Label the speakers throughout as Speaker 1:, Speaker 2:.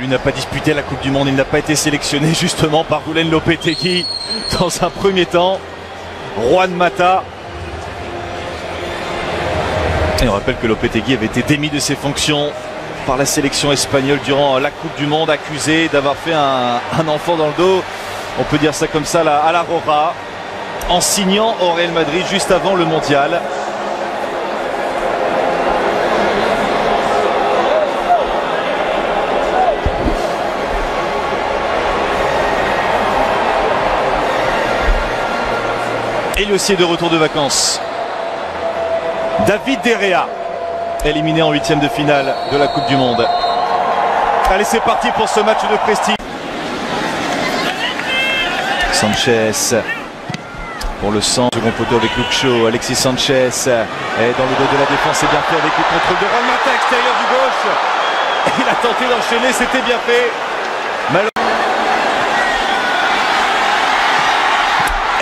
Speaker 1: Lui n'a pas disputé la Coupe du Monde, il n'a pas été sélectionné justement par Julen Lopetegui dans un premier temps. Juan Mata. Et on rappelle que Lopetegui avait été démis de ses fonctions par la sélection espagnole durant la Coupe du Monde, accusé d'avoir fait un enfant dans le dos, on peut dire ça comme ça, à la Roja, en signant au Real Madrid juste avant le Mondial. Et lui aussi est de retour de vacances. David De Gea, éliminé en huitième de finale de la Coupe du Monde. Allez, c'est parti pour ce match de prestige. Sanchez pour le centre, second poteau avec Luke Shaw. Alexis Sanchez est dans le dos de la défense, c'est bien fait avec le contrôle de Juan Mata, extérieur du gauche. Il a tenté d'enchaîner, c'était bien fait.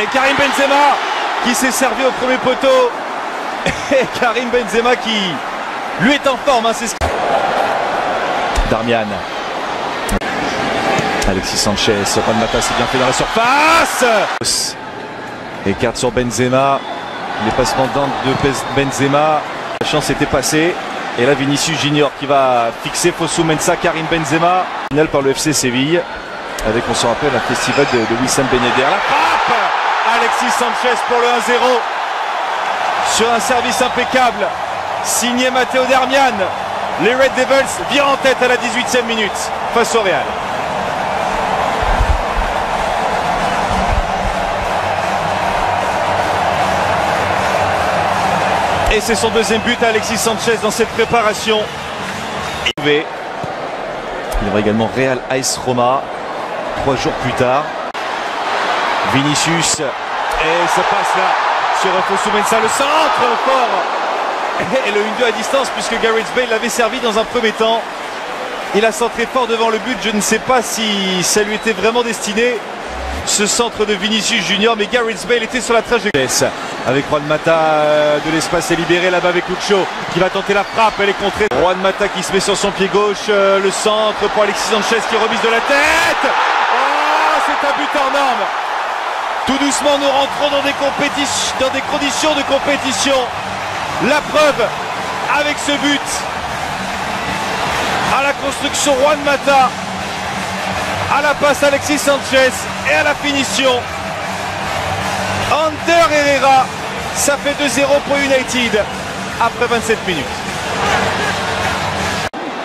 Speaker 1: Et Karim Benzema qui s'est servi au premier poteau. Et Karim Benzema qui lui est en forme, hein, c'est ce... Darmian. Alexis Sanchez, Juan Mata s'est bien fait dans la surface. Écarte sur Benzema. Les passements de Benzema. La chance était passée. Et là Vinicius Junior qui va fixer Fosu Mensah, Karim Benzema. Finale par le FC Séville. Avec, on se rappelle, un festival de Wissam Ben Yedder. La frappe Alexis Sanchez pour le 1-0. Sur un service impeccable. Signé Matteo Darmian. Les Red Devils virent en tête à la 18e minute face au Real. Et c'est son deuxième but à Alexis Sanchez dans cette préparation. Il y aura également Real AS Roma 3 jours plus tard. Vinicius. Et ça passe là sur Fosu Mensah, le centre fort. Et le 1-2 à distance puisque Gareth Bale l'avait servi dans un premier temps. Il a centré fort devant le but. Je ne sais pas si ça lui était vraiment destiné, ce centre de Vinicius Junior, mais Gareth Bale était sur la trajectoire. Avec Juan Mata, de l'espace est libéré là-bas avec Luke Shaw qui va tenter la frappe, elle est contrée. Juan Mata qui se met sur son pied gauche, le centre pour Alexis Sanchez qui remise de la tête. Oh, c'est un but hors norme. Tout doucement nous rentrons dans des conditions de compétition. La preuve avec ce but. À la construction Juan Mata, à la passe Alexis Sanchez et à la finition Ander Herrera. Ça fait 2-0 pour United après 27 minutes.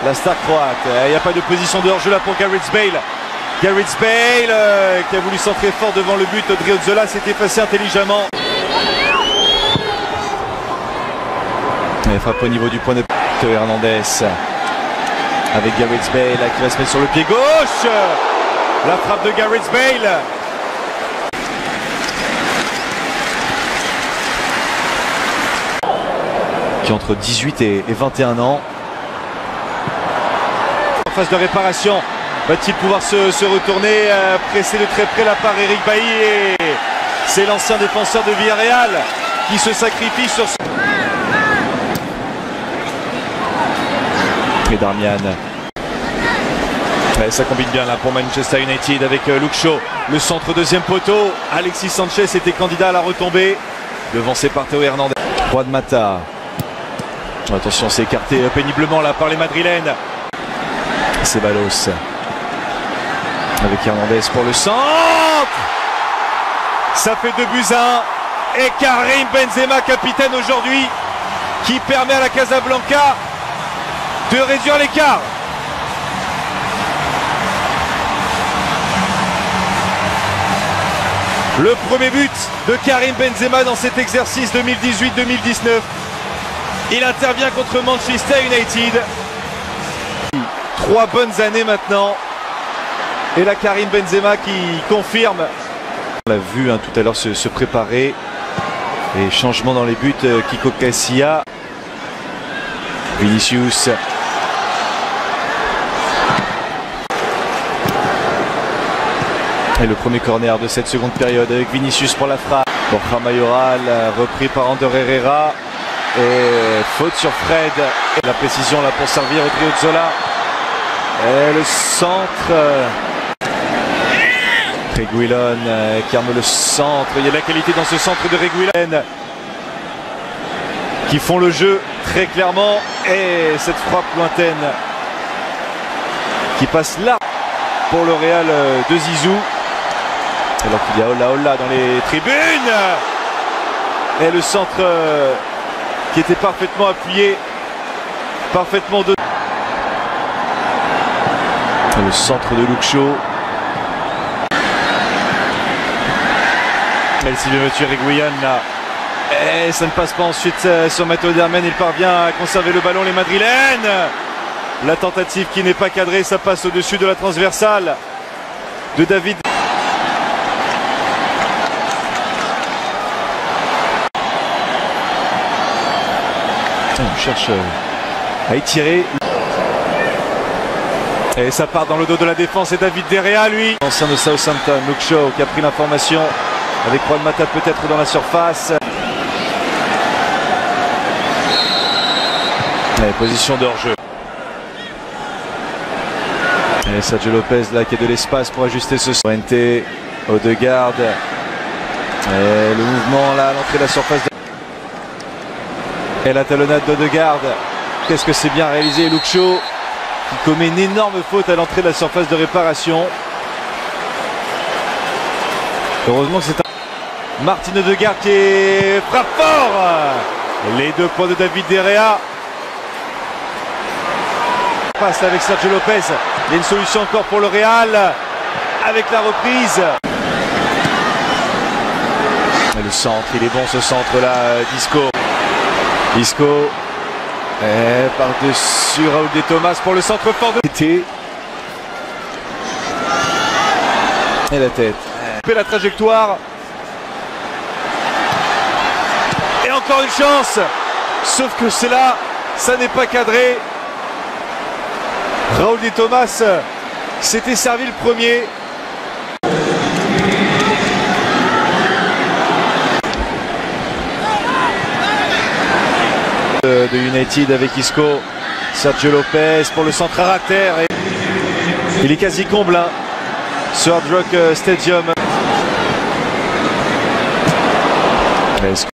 Speaker 1: La star croate, il n'y a pas de position de hors-jeu là pour Gareth Bale. Gareth Bale qui a voulu centrer fort devant le but. Odriozola s'est effacé intelligemment. Il frappe au niveau du point de Théo Hernandez. Avec Gareth Bale qui va se mettre sur le pied gauche. La frappe de Gareth Bale. Qui entre 18 et 21 ans. En phase de réparation. Va-t-il pouvoir se retourner, pressé de très près là par Eric Bailly. C'est l'ancien défenseur de Villarreal qui se sacrifie sur ce... Et Darmian. Ouais, ça combine bien là pour Manchester United avec Luke Shaw. Le centre deuxième poteau. Alexis Sanchez était candidat à la retombée. Devancé par Théo Hernandez. Juan Mata. Attention, c'est écarté péniblement là par les Madrilènes. Ceballos. Avec Hernandez pour le centre. Ça fait 2-1. Et Karim Benzema, capitaine aujourd'hui, qui permet à la Casablanca de réduire l'écart. Le premier but de Karim Benzema dans cet exercice 2018-2019. Il intervient contre Manchester United. 3 bonnes années maintenant. Et là Karim Benzema qui confirme. On l'a vu tout à l'heure se préparer. Et changement dans les buts, Kiko Casilla. Vinicius. Et le premier corner de cette seconde période avec Vinicius pour la frappe. Borja Mayoral repris par Ander Herrera. Et faute sur Fred. Et la précision là pour servir Odriozola. Et le centre. Reguilón qui arme le centre. Il y a de la qualité dans ce centre de Reguilón qui font le jeu très clairement. Et cette frappe lointaine qui passe là pour le Real de Zizou. Alors qu'il y a Olla dans les tribunes. Et le centre qui était parfaitement appuyé. Parfaitement de... Le centre de Luke Shaw. Merci bien monsieur Reguilón là. Et ça ne passe pas ensuite sur Matteo Darmian. Il parvient à conserver le ballon, les Madrilènes. La tentative qui n'est pas cadrée, ça passe au-dessus de la transversale de David. On cherche à étirer. Et ça part dans le dos de la défense et David De Gea, lui. Ancien de Southampton, Luke Shaw qui a pris l'information avec Juan Mata peut-être dans la surface. Et position de hors-jeu. Et Sergio Lopez là qui a de l'espace pour ajuster ce Fuente, Odegaard. Et le mouvement là à l'entrée de la surface. Et la talonnade d'Odegaard. Qu'est-ce que c'est bien réalisé, Luke Shaw qui commet une énorme faute à l'entrée de la surface de réparation. Heureusement que c'est un Martin Odegaard qui frappe fort. Les 2 points de David De Gea. Passe avec Sergio Lopez. Il y a une solution encore pour le Real avec la reprise. Et le centre, il est bon ce centre là, Isco. Et par-dessus Raúl de Tomás pour le centre fort de l'été. Et la tête. Et la trajectoire. Et encore une chance. Sauf que c'est là, ça n'est pas cadré. Raúl de Tomás s'était servi le premier. De United avec Isco, Sergio Lopez pour le centre à terre. Et il est quasi comble hein, sur Hard Rock Stadium.